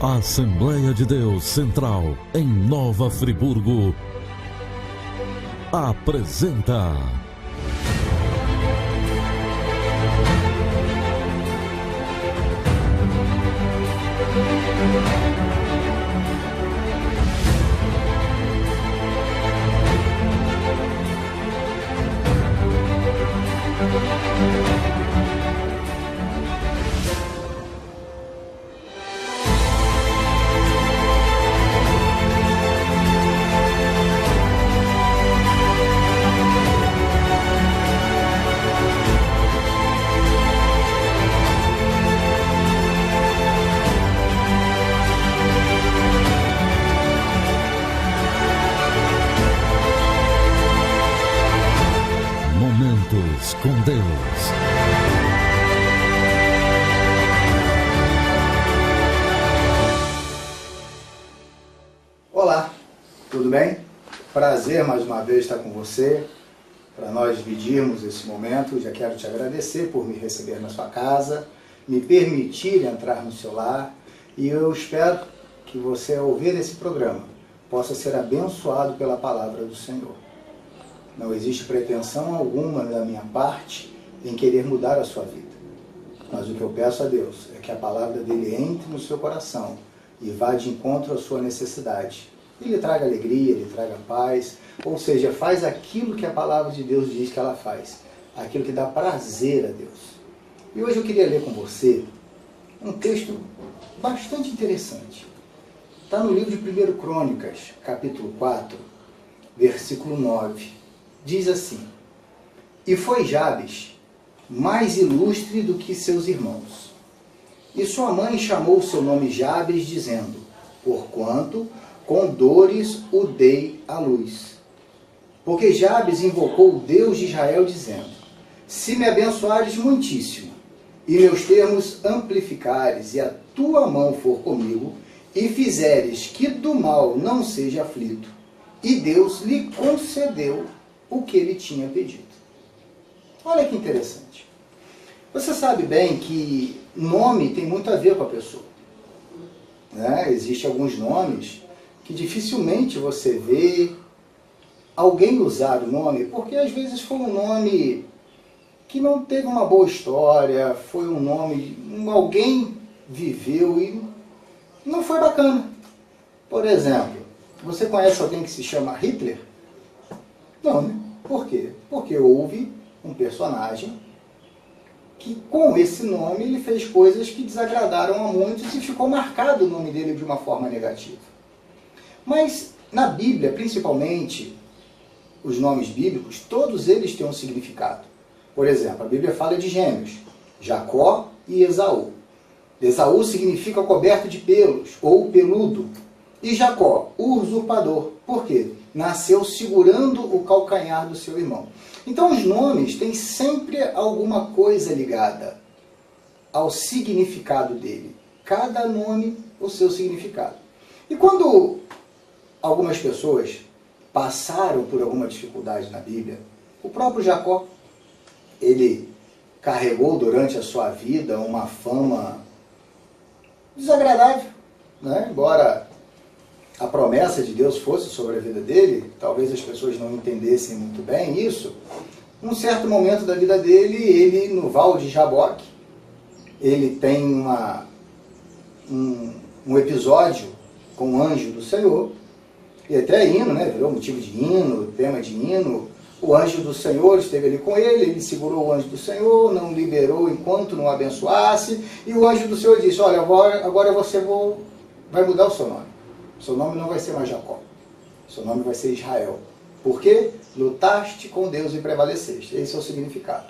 A Assembleia de Deus Central, em Nova Friburgo, apresenta Momentos com Deus. Olá, tudo bem? Prazer mais uma vez estar com você, para nós dividirmos esse momento. Já quero te agradecer por me receber na sua casa, me permitir entrar no seu lar, e eu espero que você, ao ouvir esse programa, possa ser abençoado pela palavra do Senhor. Não existe pretensão alguma da minha parte em querer mudar a sua vida. Mas o que eu peço a Deus é que a palavra dele entre no seu coração e vá de encontro à sua necessidade. E lhe traga alegria, lhe traga paz, ou seja, faz aquilo que a palavra de Deus diz que ela faz, aquilo que dá prazer a Deus. E hoje eu queria ler com você um texto bastante interessante. Está no livro de 1 Crônicas, capítulo 4, versículo 9. Diz assim: E foi Jabes mais ilustre do que seus irmãos. E sua mãe chamou o seu nome Jabes, dizendo: Porquanto com dores o dei à luz. Porque Jabes invocou o Deus de Israel, dizendo: Se me abençoares muitíssimo, e meus termos amplificares, e a tua mão for comigo, e fizeres que do mal não seja aflito. E Deus lhe concedeu o que ele tinha pedido. Olha que interessante. Você sabe bem que nome tem muito a ver com a pessoa, né? Existem alguns nomes que dificilmente você vê alguém usar o nome, porque às vezes foi um nome que não teve uma boa história, foi um nome, alguém viveu e não foi bacana. Por exemplo, você conhece alguém que se chama Hitler? Não, né? Por quê? Porque houve um personagem que, com esse nome, ele fez coisas que desagradaram a muitos e ficou marcado o nome dele de uma forma negativa. Mas, na Bíblia, principalmente, os nomes bíblicos, todos eles têm um significado. Por exemplo, a Bíblia fala de gêmeos, Jacó e Esaú. Esaú significa coberto de pelos, ou peludo. E Jacó, o usurpador. Por quê? Nasceu segurando o calcanhar do seu irmão. Então os nomes têm sempre alguma coisa ligada ao significado dele. Cada nome, o seu significado. E quando algumas pessoas passaram por alguma dificuldade na Bíblia, o próprio Jacó, ele carregou durante a sua vida uma fama desagradável, né? Embora a promessa de Deus fosse sobre a vida dele, talvez as pessoas não entendessem muito bem isso. Num certo momento da vida dele, ele, no Val de Jaboque, ele tem um episódio com o anjo do Senhor, e até hino, né? Virou motivo de hino, tema de hino. O anjo do Senhor esteve ali com ele, ele segurou o anjo do Senhor, não liberou enquanto não abençoasse, e o anjo do Senhor disse: olha, agora você vai mudar o seu nome. Seu nome não vai ser mais Jacó. Seu nome vai ser Israel. Por quê? Lutaste com Deus e prevaleceste. Esse é o significado.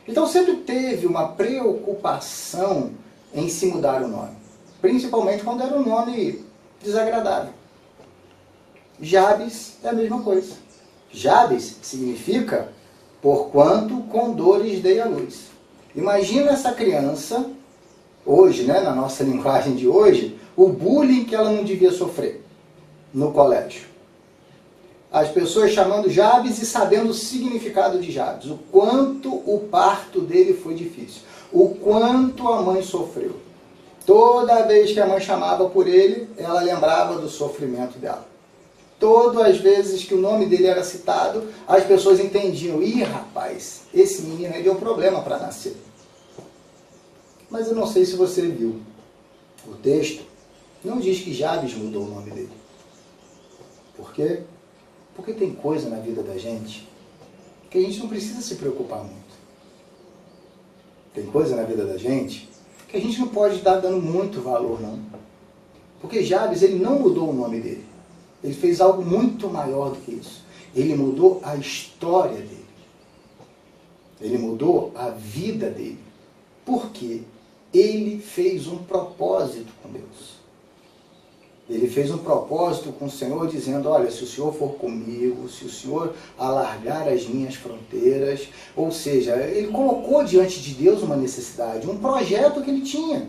Então sempre teve uma preocupação em se mudar o nome. Principalmente quando era um nome desagradável. Jabes é a mesma coisa. Jabes significa porquanto com dores dei à luz. Imagina essa criança, hoje, né, na nossa linguagem de hoje, o bullying que ela não devia sofrer no colégio. As pessoas chamando Jabes e sabendo o significado de Jabes, o quanto o parto dele foi difícil, o quanto a mãe sofreu. Toda vez que a mãe chamava por ele, ela lembrava do sofrimento dela. Todas as vezes que o nome dele era citado, as pessoas entendiam: ih, rapaz, esse menino aí deu problema para nascer. Mas eu não sei se você viu, o texto não diz que Jabes mudou o nome dele. Por quê? Porque tem coisa na vida da gente que a gente não precisa se preocupar muito. Tem coisa na vida da gente que a gente não pode estar dando muito valor, não. Porque Jabes, ele não mudou o nome dele. Ele fez algo muito maior do que isso. Ele mudou a história dele. Ele mudou a vida dele. Por quê? Ele fez um propósito com Deus. Ele fez um propósito com o Senhor, dizendo: olha, se o Senhor for comigo, se o Senhor alargar as minhas fronteiras, ou seja, ele colocou diante de Deus uma necessidade, um projeto que ele tinha.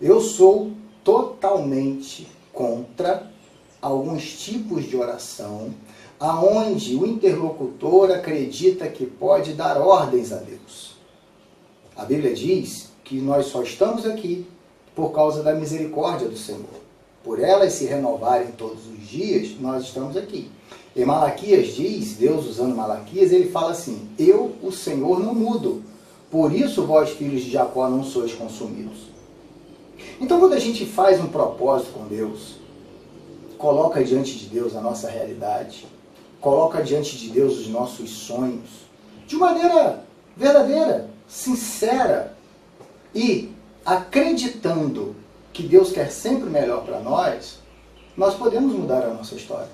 Eu sou totalmente contra alguns tipos de oração, aonde o interlocutor acredita que pode dar ordens a Deus. A Bíblia diz que nós só estamos aqui por causa da misericórdia do Senhor. Por elas se renovarem todos os dias, nós estamos aqui. Em Malaquias diz, Deus usando Malaquias, ele fala assim: eu, o Senhor, não mudo. Por isso vós, filhos de Jacó, não sois consumidos. Então, quando a gente faz um propósito com Deus, coloca diante de Deus a nossa realidade, coloca diante de Deus os nossos sonhos, de maneira verdadeira, sincera, e acreditando que Deus quer sempre o melhor para nós, nós podemos mudar a nossa história.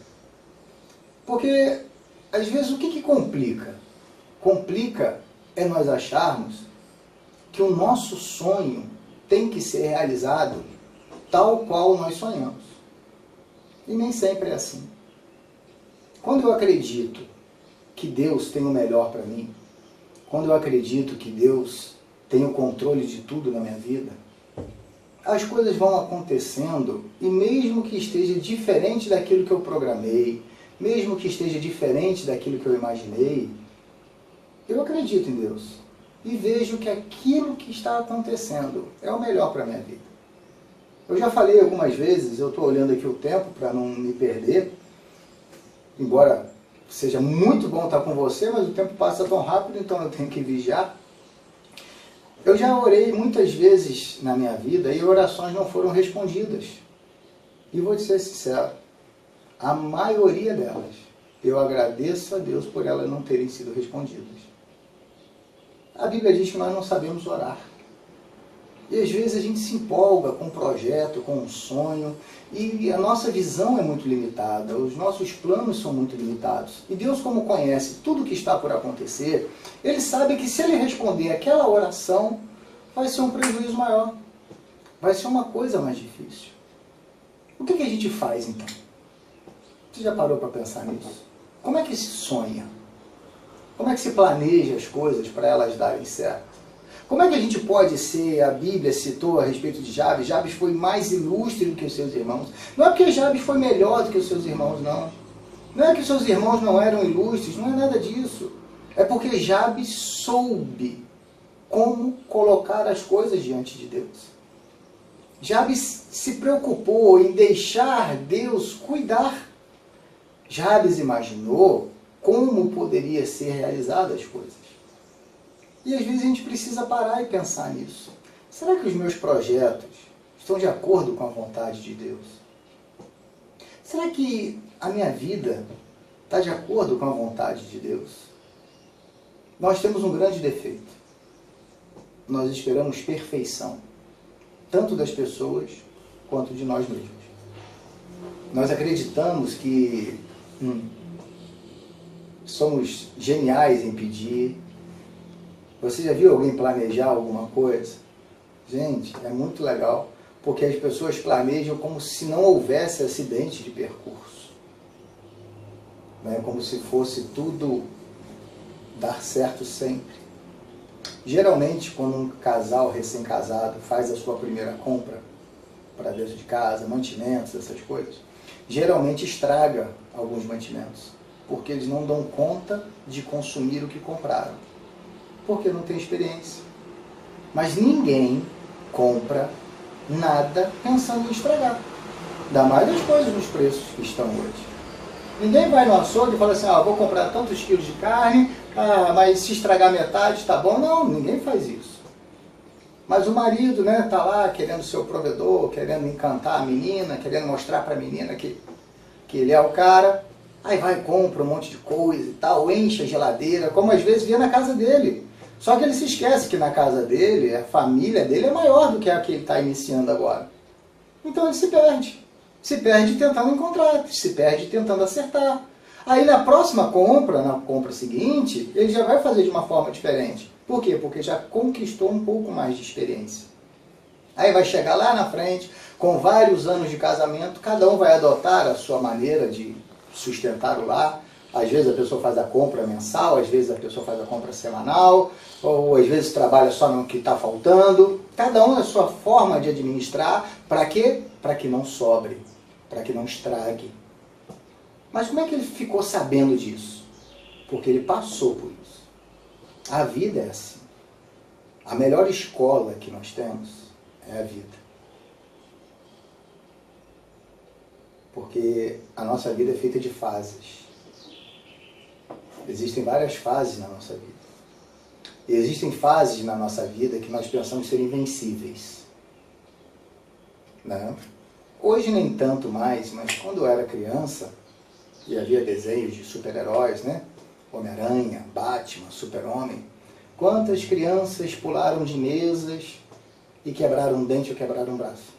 Porque, às vezes, o que complica? Complica é nós acharmos que o nosso sonho tem que ser realizado tal qual nós sonhamos. E nem sempre é assim. Quando eu acredito que Deus tem o melhor para mim, quando eu acredito que Deus tem o controle de tudo na minha vida, as coisas vão acontecendo, e mesmo que esteja diferente daquilo que eu programei, mesmo que esteja diferente daquilo que eu imaginei, eu acredito em Deus e vejo que aquilo que está acontecendo é o melhor para a minha vida. Eu já falei algumas vezes, eu estou olhando aqui o tempo para não me perder, embora seja muito bom estar com você, mas o tempo passa tão rápido, então eu tenho que vigiar. Eu já orei muitas vezes na minha vida e orações não foram respondidas. E vou te ser sincero, a maioria delas, eu agradeço a Deus por elas não terem sido respondidas. A Bíblia diz que nós não sabemos orar. E às vezes a gente se empolga com um projeto, com um sonho, e a nossa visão é muito limitada, os nossos planos são muito limitados. E Deus, como conhece tudo que está por acontecer, Ele sabe que se Ele responder aquela oração, vai ser um prejuízo maior, vai ser uma coisa mais difícil. O que a gente faz então? Você já parou para pensar nisso? Como é que se sonha? Como é que se planeja as coisas para elas darem certo? Como é que a gente pode ser, a Bíblia citou a respeito de Jabes, Jabes foi mais ilustre do que os seus irmãos. Não é porque Jabes foi melhor do que os seus irmãos, não. Não é que os seus irmãos não eram ilustres, não é nada disso. É porque Jabes soube como colocar as coisas diante de Deus. Jabes se preocupou em deixar Deus cuidar. Jabes imaginou como poderia ser realizadas as coisas. E às vezes a gente precisa parar e pensar nisso. Será que os meus projetos estão de acordo com a vontade de Deus? Será que a minha vida está de acordo com a vontade de Deus? Nós temos um grande defeito. Nós esperamos perfeição, tanto das pessoas quanto de nós mesmos. Nós acreditamos que somos geniais em pedir. Você já viu alguém planejar alguma coisa? Gente, é muito legal, porque as pessoas planejam como se não houvesse acidente de percurso. Né? Como se fosse tudo dar certo sempre. Geralmente, quando um casal recém-casado faz a sua primeira compra para dentro de casa, mantimentos, essas coisas, geralmente estraga alguns mantimentos, porque eles não dão conta de consumir o que compraram, porque não tem experiência. Mas ninguém compra nada pensando em estragar. Ainda mais as coisas nos preços que estão hoje. Ninguém vai no açougue e fala assim, vou comprar tantos quilos de carne, mas se estragar metade, tá bom. Não, ninguém faz isso. Mas o marido, né, tá lá querendo ser o provedor, querendo encantar a menina, querendo mostrar para a menina que ele é o cara. Aí vai, compra um monte de coisa e tal, enche a geladeira, como às vezes via na casa dele. Só que ele se esquece que na casa dele, a família dele é maior do que a que ele está iniciando agora. Então ele se perde. Se perde tentando encontrar, se perde tentando acertar. Aí na próxima compra, na compra seguinte, ele já vai fazer de uma forma diferente. Por quê? Porque já conquistou um pouco mais de experiência. Aí vai chegar lá na frente, com vários anos de casamento, cada um vai adotar a sua maneira de sustentar o lar. Às vezes a pessoa faz a compra mensal, às vezes a pessoa faz a compra semanal, ou às vezes trabalha só no que está faltando. Cada um a sua forma de administrar. Para quê? Para que não sobre, para que não estrague. Mas como é que ele ficou sabendo disso? Porque ele passou por isso. A vida é assim. A melhor escola que nós temos é a vida. Porque a nossa vida é feita de fases. Existem várias fases na nossa vida. E existem fases na nossa vida que nós pensamos ser invencíveis. Né? Hoje nem tanto mais, mas quando eu era criança, e havia desenhos de super-heróis, né? Homem-Aranha, Batman, Super-Homem. Quantas crianças pularam de mesas e quebraram um dente ou quebraram um braço?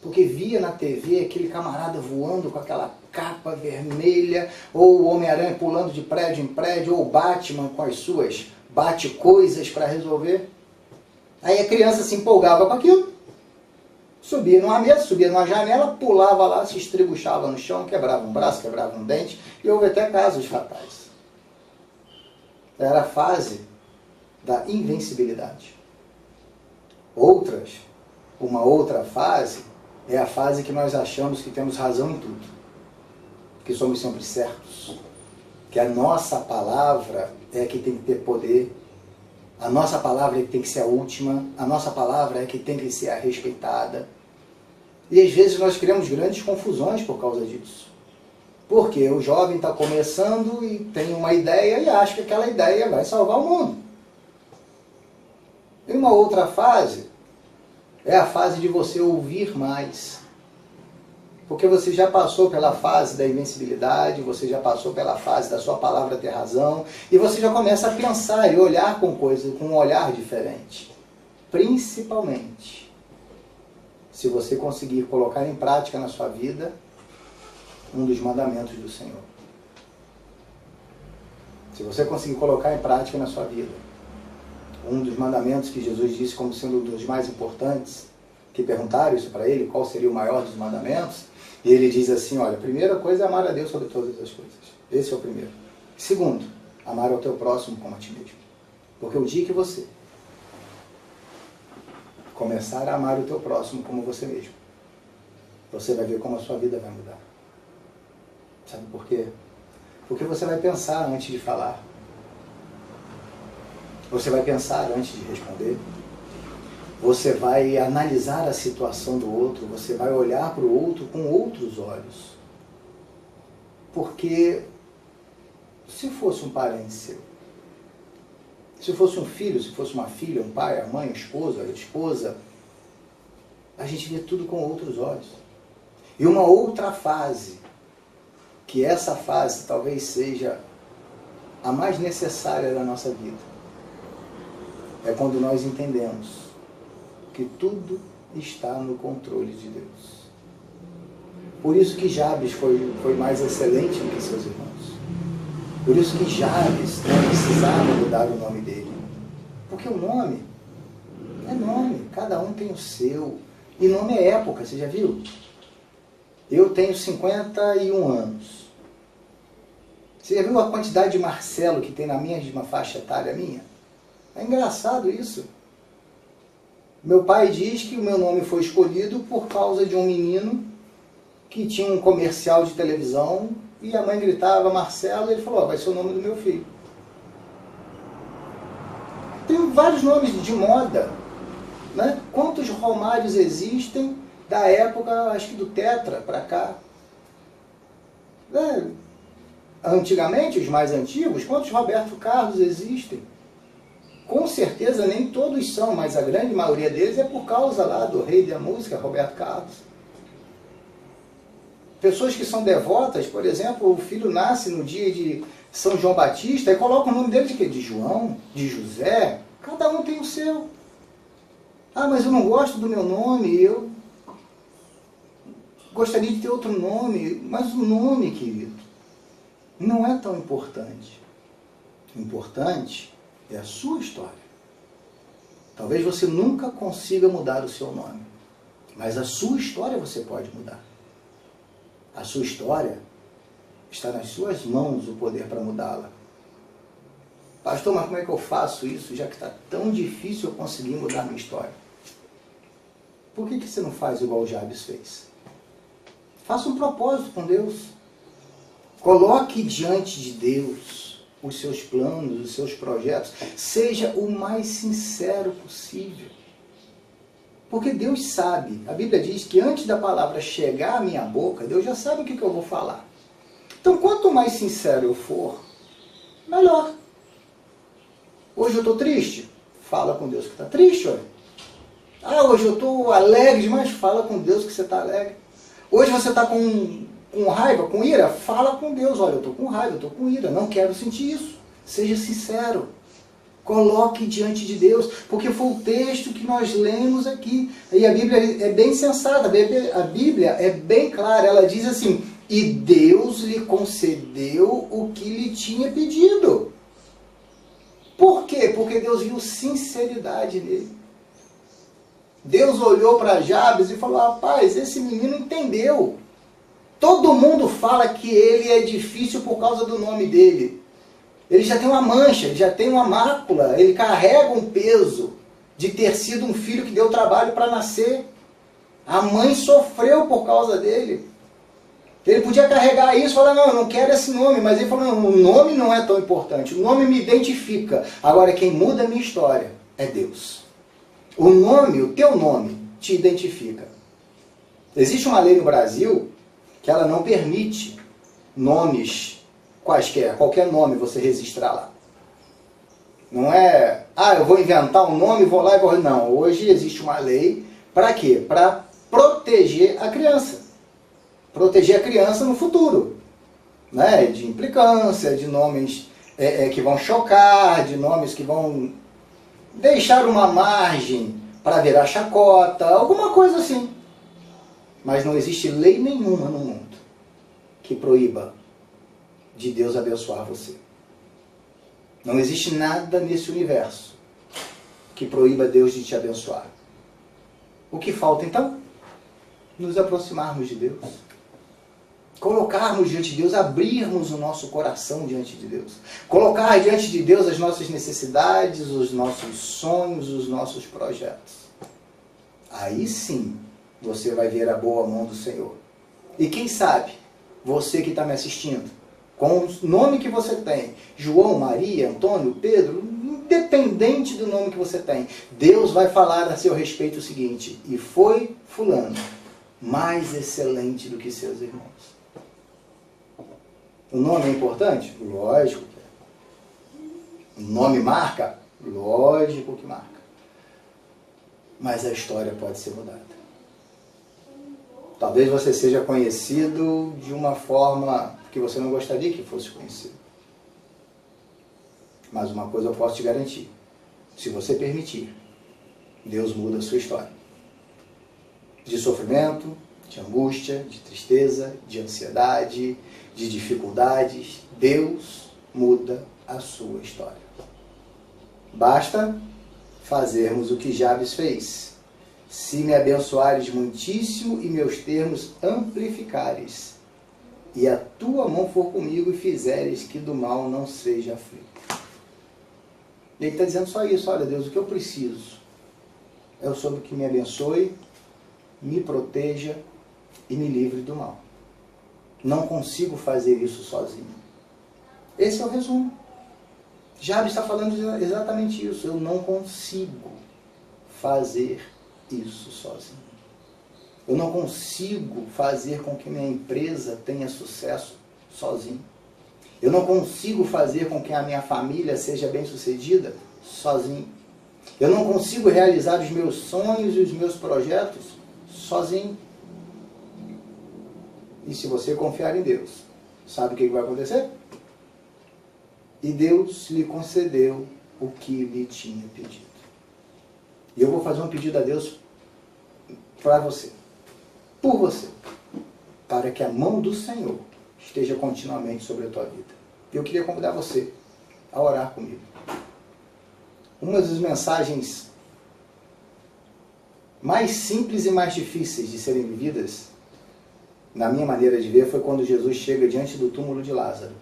Porque via na TV aquele camarada voando com aquela capa vermelha, ou o Homem-Aranha pulando de prédio em prédio, ou o Batman com as suas bate-coisas para resolver. Aí a criança se empolgava com aquilo, subia numa mesa, subia numa janela, pulava lá, se estribuchava no chão, quebrava um braço, quebrava um dente, e houve até casos fatais. Era a fase da invencibilidade. Uma outra fase, é a fase que nós achamos que temos razão em tudo, que somos sempre certos, que a nossa palavra é que tem que ter poder, a nossa palavra é que tem que ser a última, a nossa palavra é que tem que ser a respeitada. E às vezes nós criamos grandes confusões por causa disso. Porque o jovem está começando e tem uma ideia e acha que aquela ideia vai salvar o mundo. E uma outra fase é a fase de você ouvir mais. Porque você já passou pela fase da invencibilidade, você já passou pela fase da sua palavra ter razão, e você já começa a pensar e olhar com coisas, com um olhar diferente. Principalmente, se você conseguir colocar em prática na sua vida um dos mandamentos do Senhor. Se você conseguir colocar em prática na sua vida um dos mandamentos que Jesus disse como sendo um dos mais importantes, que perguntaram isso para ele, qual seria o maior dos mandamentos, e ele diz assim, olha, a primeira coisa é amar a Deus sobre todas as coisas. Esse é o primeiro. Segundo, amar ao teu próximo como a ti mesmo. Porque o dia que você começar a amar o teu próximo como você mesmo, você vai ver como a sua vida vai mudar. Sabe por quê? Porque você vai pensar antes de falar. Você vai pensar antes de responder. Você vai analisar a situação do outro. Você vai olhar para o outro com outros olhos. Porque se fosse um parente seu, se fosse um filho, se fosse uma filha, um pai, a mãe, a esposa, a gente vê tudo com outros olhos. E uma outra fase, que essa fase talvez seja a mais necessária da nossa vida, é quando nós entendemos que tudo está no controle de Deus. Por isso que Jabes foi mais excelente do que seus irmãos. Por isso que Jabes não precisava mudar o nome dele. Porque o nome é nome, cada um tem o seu. E nome é época, você já viu? Eu tenho 51 anos. Você já viu a quantidade de Marcelo que tem na mesma faixa etária minha? É engraçado isso. Meu pai diz que o meu nome foi escolhido por causa de um menino que tinha um comercial de televisão e a mãe gritava Marcelo e ele falou, vai ser o nome do meu filho. Tem vários nomes de moda. Né? Quantos Romários existem da época, acho que do Tetra para cá? Né? Antigamente, os mais antigos, quantos Roberto Carlos existem? Com certeza nem todos são, mas a grande maioria deles é por causa lá do rei da música, Roberto Carlos. Pessoas que são devotas, por exemplo, o filho nasce no dia de São João Batista e coloca o nome dele de quê? De João, de José. Cada um tem o seu. Ah, mas eu não gosto do meu nome, eu gostaria de ter outro nome. Mas o nome, querido, não é tão importante. O importante é a sua história. Talvez você nunca consiga mudar o seu nome, mas a sua história você pode mudar. A sua história está nas suas mãos, o poder para mudá-la. Pastor, mas como é que eu faço isso, já que está tão difícil eu conseguir mudar a minha história? Por que você não faz igual o Jabes fez? Faça um propósito com Deus. Coloque diante de Deus os seus planos, os seus projetos. Seja o mais sincero possível. Porque Deus sabe. A Bíblia diz que antes da palavra chegar à minha boca, Deus já sabe o que eu vou falar. Então, quanto mais sincero eu for, melhor. Hoje eu estou triste? Fala com Deus que está triste, olha. Ah, hoje eu estou alegre demais? Fala com Deus que você está alegre. Hoje você está com raiva, com ira? Fala com Deus. Olha, eu estou com raiva, eu estou com ira. Não quero sentir isso. Seja sincero. Coloque diante de Deus. Porque foi o texto que nós lemos aqui. E a Bíblia é bem sensata. A Bíblia é bem clara. Ela diz assim: e Deus lhe concedeu o que lhe tinha pedido. Por quê? Porque Deus viu sinceridade nele. Deus olhou para Jabes e falou: rapaz, esse menino entendeu. Todo mundo fala que ele é difícil por causa do nome dele. Ele já tem uma mancha, ele já tem uma mácula, ele carrega um peso de ter sido um filho que deu trabalho para nascer. A mãe sofreu por causa dele. Ele podia carregar isso e falar: não, eu não quero esse nome. Mas ele falou: não, o nome não é tão importante, o nome me identifica. Agora, quem muda a minha história é Deus. O nome, o teu nome, te identifica. Existe uma lei no Brasil que ela não permite nomes quaisquer, qualquer nome você registrar lá. Não é, eu vou inventar um nome, vou lá e vou... Não, hoje existe uma lei, para quê? Para proteger a criança. Proteger a criança no futuro. Né? De implicância, de nomes que vão chocar, de nomes que vão deixar uma margem para virar chacota, alguma coisa assim. Mas não existe lei nenhuma no mundo que proíba de Deus abençoar você. Não existe nada nesse universo que proíba Deus de te abençoar. O que falta então? Nos aproximarmos de Deus. Colocarmos diante de Deus, abrirmos o nosso coração diante de Deus. Colocar diante de Deus as nossas necessidades, os nossos sonhos, os nossos projetos. Aí sim, você vai ver a boa mão do Senhor. E quem sabe, você que está me assistindo, com o nome que você tem, João, Maria, Antônio, Pedro, independente do nome que você tem, Deus vai falar a seu respeito o seguinte: e foi fulano mais excelente do que seus irmãos. O nome é importante? Lógico que é. O nome marca? Lógico que marca. Mas a história pode ser mudada. Talvez você seja conhecido de uma forma que você não gostaria que fosse conhecido. Mas uma coisa eu posso te garantir: se você permitir, Deus muda a sua história. De sofrimento, de angústia, de tristeza, de ansiedade, de dificuldades, Deus muda a sua história. Basta fazermos o que Jabes fez. Se me abençoares muitíssimo e meus termos amplificares, e a tua mão for comigo e fizeres que do mal não seja aflito. Ele está dizendo só isso: olha Deus, o que eu preciso é sobre que me abençoe, me proteja e me livre do mal. Não consigo fazer isso sozinho. Esse é o resumo. Jabes está falando exatamente isso. Eu não consigo fazer isso sozinho. Eu não consigo fazer com que minha empresa tenha sucesso sozinho. Eu não consigo fazer com que a minha família seja bem-sucedida sozinho. Eu não consigo realizar os meus sonhos e os meus projetos sozinho. E se você confiar em Deus, sabe o que vai acontecer? E Deus lhe concedeu o que lhe tinha pedido. E eu vou fazer um pedido a Deus para você, por você, para que a mão do Senhor esteja continuamente sobre a tua vida. Eu queria convidar você a orar comigo. Uma das mensagens mais simples e mais difíceis de serem vividas, na minha maneira de ver, foi quando Jesus chega diante do túmulo de Lázaro.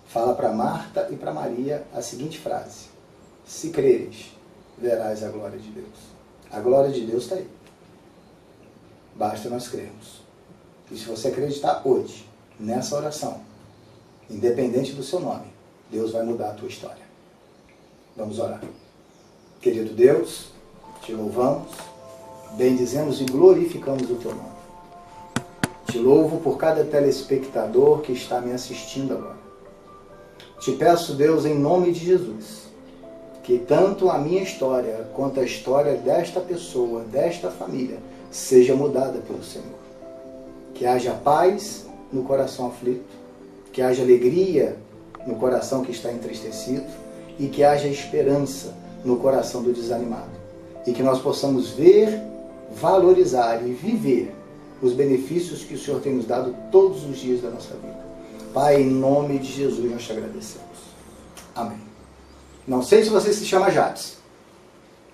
Fala para Marta e para Maria a seguinte frase: se creres, verás a glória de Deus. A glória de Deus está aí. Basta nós crermos. E se você acreditar hoje, nessa oração, independente do seu nome, Deus vai mudar a tua história. Vamos orar. Querido Deus, te louvamos, bendizemos e glorificamos o teu nome. Te louvo por cada telespectador que está me assistindo agora. Te peço, Deus, em nome de Jesus, que tanto a minha história quanto a história desta pessoa, desta família, seja mudada pelo Senhor. Que haja paz no coração aflito, que haja alegria no coração que está entristecido e que haja esperança no coração do desanimado. E que nós possamos ver, valorizar e viver os benefícios que o Senhor tem nos dado todos os dias da nossa vida. Pai, em nome de Jesus, nós te agradecemos. Amém. Não sei se você se chama Jabes.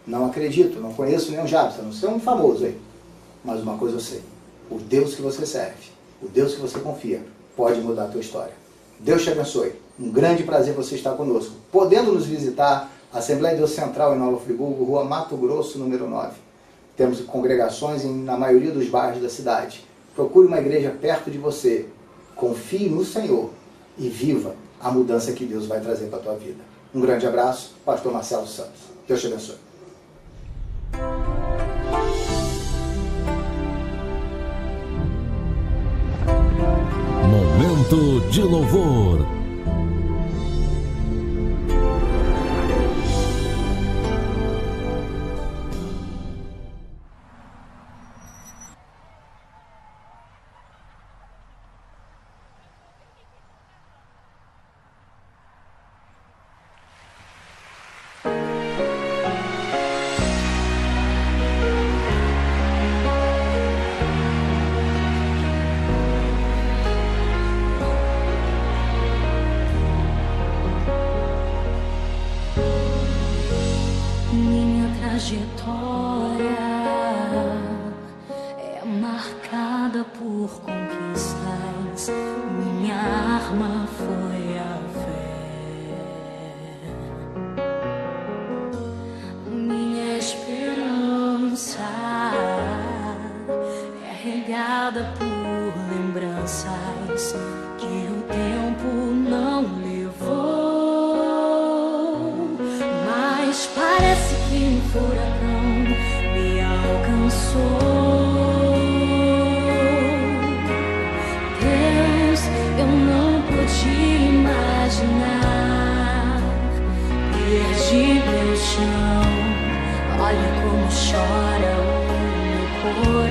Não acredito, não conheço nenhum Jabes, a não ser um famoso aí. Mas uma coisa eu sei. O Deus que você serve, o Deus que você confia, pode mudar a tua história. Deus te abençoe. Um grande prazer você estar conosco. Podendo nos visitar, Assembleia de Deus Central em Nova Friburgo, Rua Mato Grosso, número 9. Temos congregações na maioria dos bairros da cidade. Procure uma igreja perto de você. Confie no Senhor e viva a mudança que Deus vai trazer para a tua vida. Um grande abraço, Pastor Marcelo Santos. Deus te abençoe. Momento de louvor. Trajetória é marcada por conquistas. Minha arma foi a fé. Minha esperança é regada por lembranças que o tempo não levou. Mas parece que um furacão me alcançou. Deus, eu não pude imaginar. Perdi meu chão. Olha como chora o meu coração.